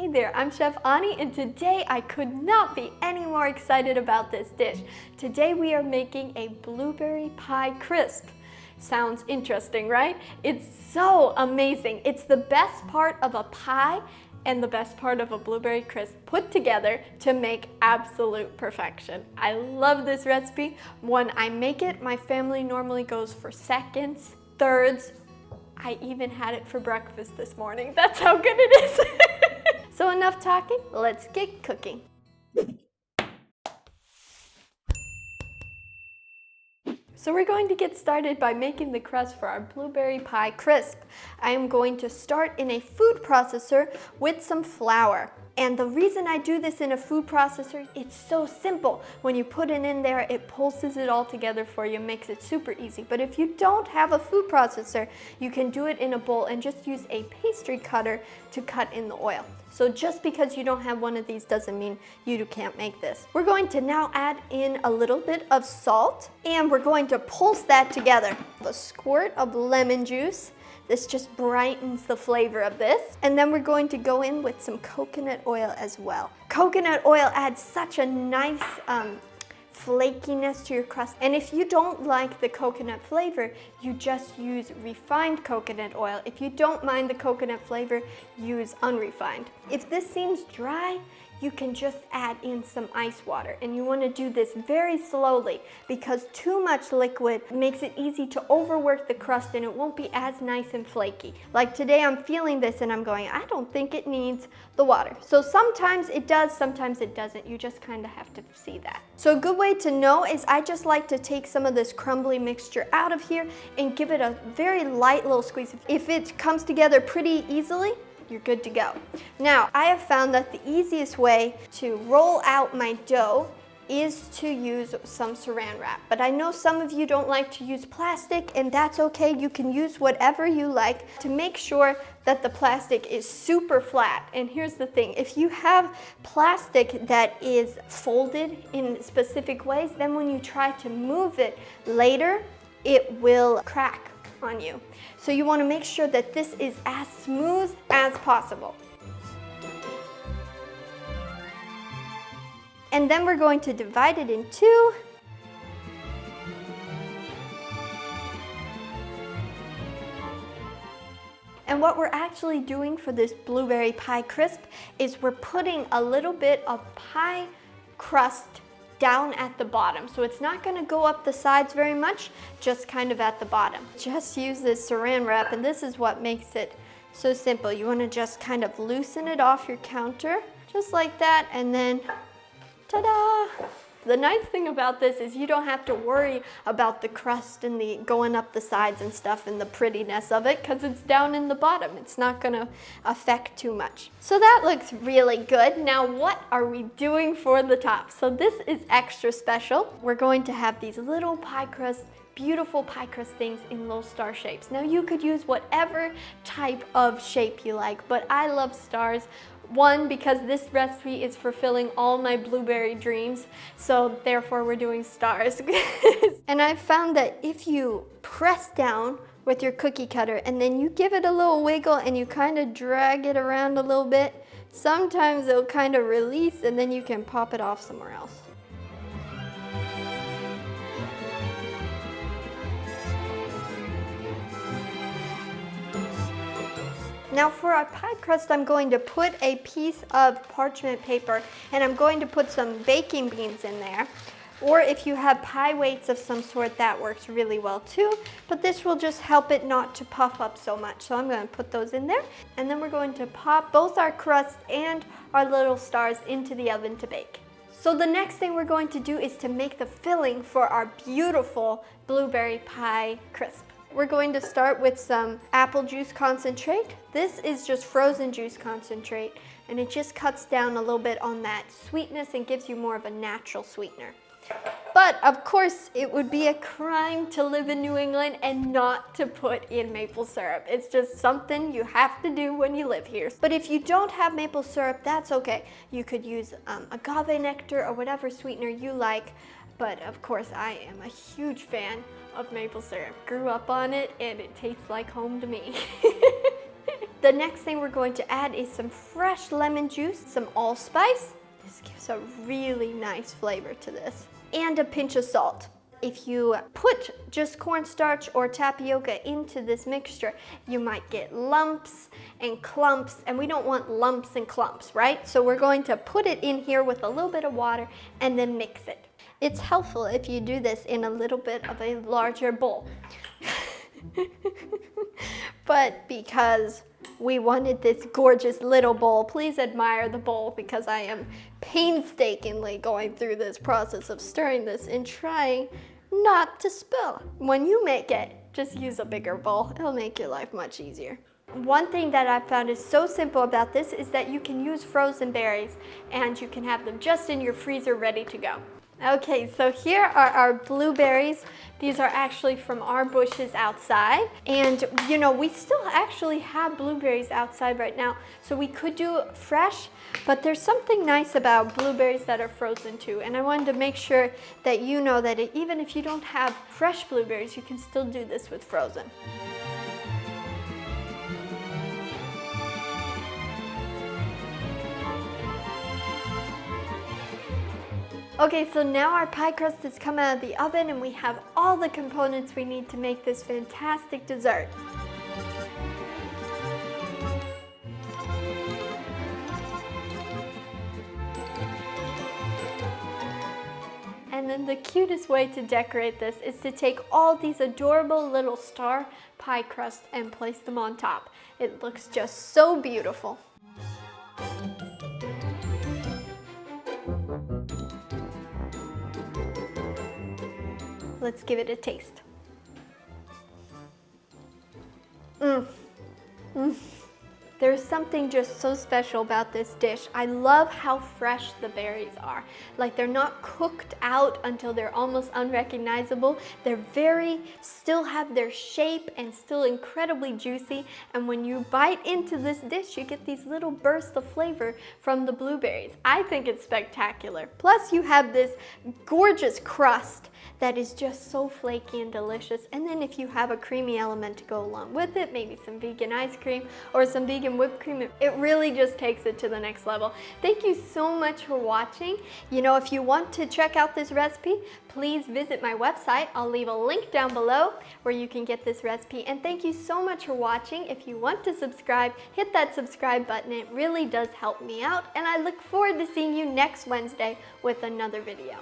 Hey there, I'm Chef Ani, and today I could not be any more excited about this dish. Today we are making a blueberry pie crisp. Sounds interesting, right? It's so amazing. It's the best part of a pie and the best part of a blueberry crisp put together to make absolute perfection. I love this recipe. When I make it, my family normally goes for seconds, thirds. I even had it for breakfast this morning. That's how good it is. So enough talking, let's get cooking. So we're going to get started by making the crust for our blueberry pie crisp. I am going to start in a food processor with some flour. And the reason I do this in a food processor, it's so simple. When you put it in there, it pulses it all together for you, makes it super easy. But if you don't have a food processor, you can do it in a bowl and just use a pastry cutter to cut in the oil. So just because you don't have one of these doesn't mean you can't make this. We're going to now add in a little bit of salt, and we're going to pulse that together. A squirt of lemon juice. This just brightens the flavor of this. And then we're going to go in with some coconut oil as well. Coconut oil adds such a nice flakiness to your crust. And if you don't like the coconut flavor, you just use refined coconut oil. If you don't mind the coconut flavor, use unrefined. If this seems dry, you can just add in some ice water, and you want to do this very slowly because too much liquid makes it easy to overwork the crust and it won't be as nice and flaky. Like today I'm feeling this and I'm going, I don't think it needs the water. So sometimes it does, sometimes it doesn't. You just kind of have to see that. So a good way to know is I just like to take some of this crumbly mixture out of here and give it a very light little squeeze. If it comes together pretty easily, you're good to go. Now, I have found that the easiest way to roll out my dough is to use some saran wrap. But I know some of you don't like to use plastic, and that's okay. You can use whatever you like to make sure that the plastic is super flat. And here's the thing, if you have plastic that is folded in specific ways, then when you try to move it later, it will crack on you. So you want to make sure that this is as smooth as possible. And then we're going to divide it in two. And what we're actually doing for this blueberry pie crisp is we're putting a little bit of pie crust down at the bottom. So it's not going to go up the sides very much, just kind of at the bottom. Just use this saran wrap, and this is what makes it so simple. You want to just kind of loosen it off your counter, just like that, and then ta-da! The nice thing about this is you don't have to worry about the crust and the going up the sides and stuff and the prettiness of it because it's down in the bottom. It's not going to affect too much. So that looks really good. Now what are we doing for the top? So this is extra special. We're going to have these little pie crust, beautiful pie crust things in little star shapes. Now you could use whatever type of shape you like, but I love stars. One, because this recipe is fulfilling all my blueberry dreams, so therefore we're doing stars. And I've found that if you press down with your cookie cutter and then you give it a little wiggle and you kind of drag it around a little bit, sometimes it'll kind of release and then you can pop it off somewhere else. Now for our pie crust, I'm going to put a piece of parchment paper and I'm going to put some baking beans in there. Or if you have pie weights of some sort, that works really well too. But this will just help it not to puff up so much. So I'm going to put those in there. And then we're going to pop both our crust and our little stars into the oven to bake. So the next thing we're going to do is to make the filling for our beautiful blueberry pie crisp. We're going to start with some apple juice concentrate. This is just frozen juice concentrate, and it just cuts down a little bit on that sweetness and gives you more of a natural sweetener. But of course, it would be a crime to live in New England and not to put in maple syrup. It's just something you have to do when you live here. But if you don't have maple syrup, that's okay. You could use agave nectar or whatever sweetener you like. But of course, I am a huge fan of maple syrup. Grew up on it and it tastes like home to me. The next thing we're going to add is some fresh lemon juice, some allspice. This gives a really nice flavor to this. And a pinch of salt. If you put just cornstarch or tapioca into this mixture, you might get lumps and clumps, and we don't want lumps and clumps, right? So we're going to put it in here with a little bit of water and then mix it. It's helpful if you do this in a little bit of a larger bowl. But because we wanted this gorgeous little bowl, please admire the bowl, because I am painstakingly going through this process of stirring this and trying not to spill. When you make it, just use a bigger bowl. It'll make your life much easier. One thing that I found is so simple about this is that you can use frozen berries and you can have them just in your freezer ready to go. Okay, so here are our blueberries. These are actually from our bushes outside. And you know, we still actually have blueberries outside right now, so we could do fresh, but there's something nice about blueberries that are frozen too. And I wanted to make sure that you know that even if you don't have fresh blueberries, you can still do this with frozen. Okay, so now our pie crust has come out of the oven and we have all the components we need to make this fantastic dessert. And then the cutest way to decorate this is to take all these adorable little star pie crust and place them on top. It looks just so beautiful. Let's give it a taste. There's something just so special about this dish. I love how fresh the berries are. Like, they're not cooked out until they're almost unrecognizable. They're still have their shape and still incredibly juicy. And when you bite into this dish, you get these little bursts of flavor from the blueberries. I think it's spectacular. Plus, you have this gorgeous crust that is just so flaky and delicious. And then if you have a creamy element to go along with it, maybe some vegan ice cream or some vegan whipped cream, it really just takes it to the next level. Thank you so much for watching. You know, if you want to check out this recipe, please visit my website. I'll leave a link down below where you can get this recipe. And thank you so much for watching. If you want to subscribe, hit that subscribe button. It really does help me out. And I look forward to seeing you next Wednesday with another video.